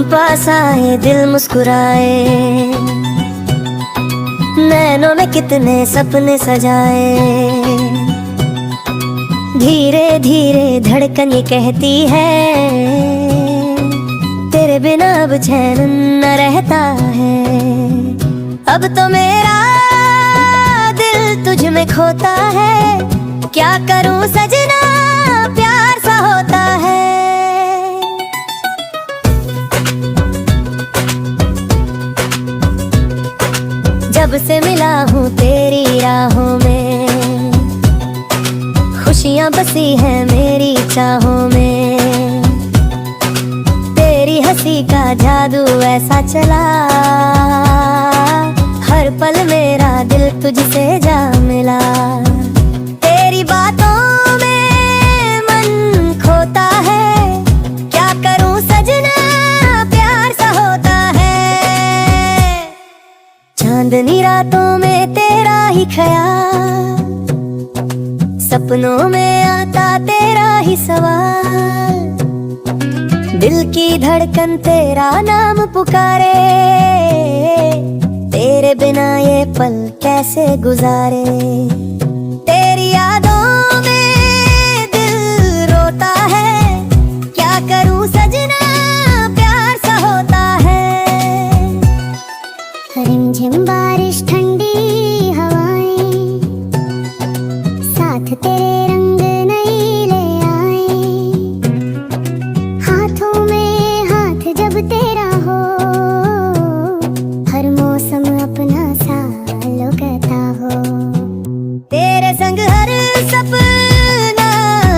पास आए दिल मुस्कुराए, नैनों में कितने सपने सजाए। धीरे धीरे धड़कन ये कहती है, तेरे बिना अब चैन न रहता है। अब तो मेरा दिल तुझ में खोता है, क्या करूं सजना प्यार सा होता है। जब से मिला हूँ तेरी राहों में, खुशियाँ बसी हैं मेरी चाहों में। तेरी हंसी का जादू ऐसा चला, हर पल मेरा दिल तुझसे जा मिला। तेरी बातों में मन खोता है, क्या करूं सजना प्यार सा होता है। चांदनी रातों में तेरा ही ख्याल, सपनों में आता तेरा ही सवाल। दिल की धड़कन तेरा नाम पुकारे, तेरे बिना ये पल कैसे गुजारे। तेरी यादों में दिल रोता है, क्या करूं सजना प्यार सा होता है। रिमझिम बारिश ठंडी हवाएं, साथ तेरे रंग नई ले आए। हाथों में हाथ जब तेरा हो, हर मौसम अपना सा लुकता हो। तेरे संग हर सपना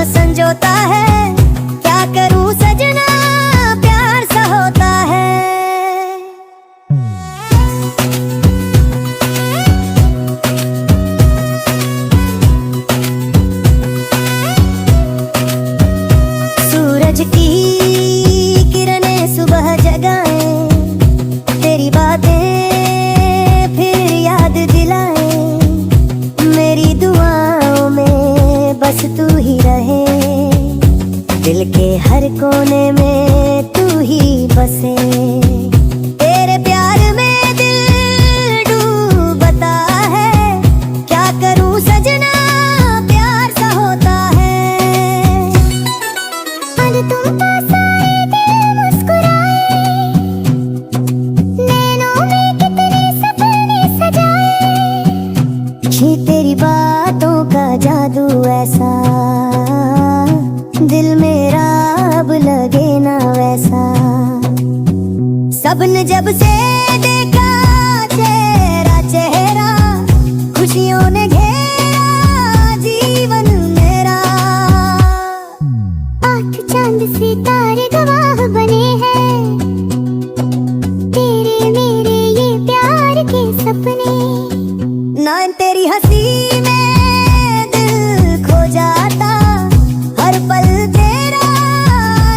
संजोता है, क्या करूं सजना प्यार सा होता है। सूरज की किरणें सुबह जगाएं, तेरी बातें फिर याद दिलाएं। मेरी दुआओं में बस तू ही रहे, दिल के हर कोने में तू ही बसे। तेरे प्यार में दिल डूबता है, क्या करूं सजना प्यार सा होता है। और तुम पास आए दिल मुस्कुराए, नैनों में कितने सपने सजाए। ये तेरी बातों का जादू ऐसा, दिल मेरा अब लगे ना वैसा। सबने जब से देखा तेरा चेहरा, खुशियों ने घेरा जीवन मेरा। आठ चांद सितारे गवाह बने हैं, तेरे मेरे ये प्यार के सपने। ना तेरी हंसी में दिल खो जाता, हर पल तेरा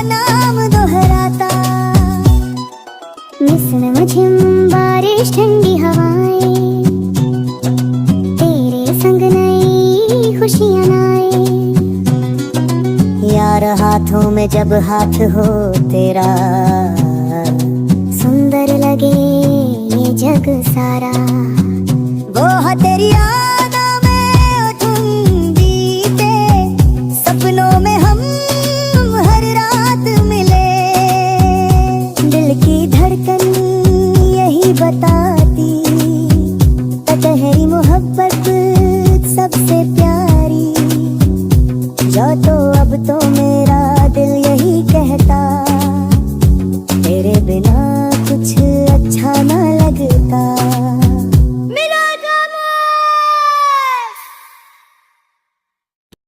नाम दोहराता। रिमझिम बारिश ठंडी हवाएं, तेरे संग नई खुशियां आए। यार हाथों में जब हाथ हो तेरा, सुंदर लगे ये जग सारा। वो है तेरी यादों में तुम बीते, सपनों में हम हर रात मिले। दिल की धड़कन यही बताती, कतहरी मोहब्बत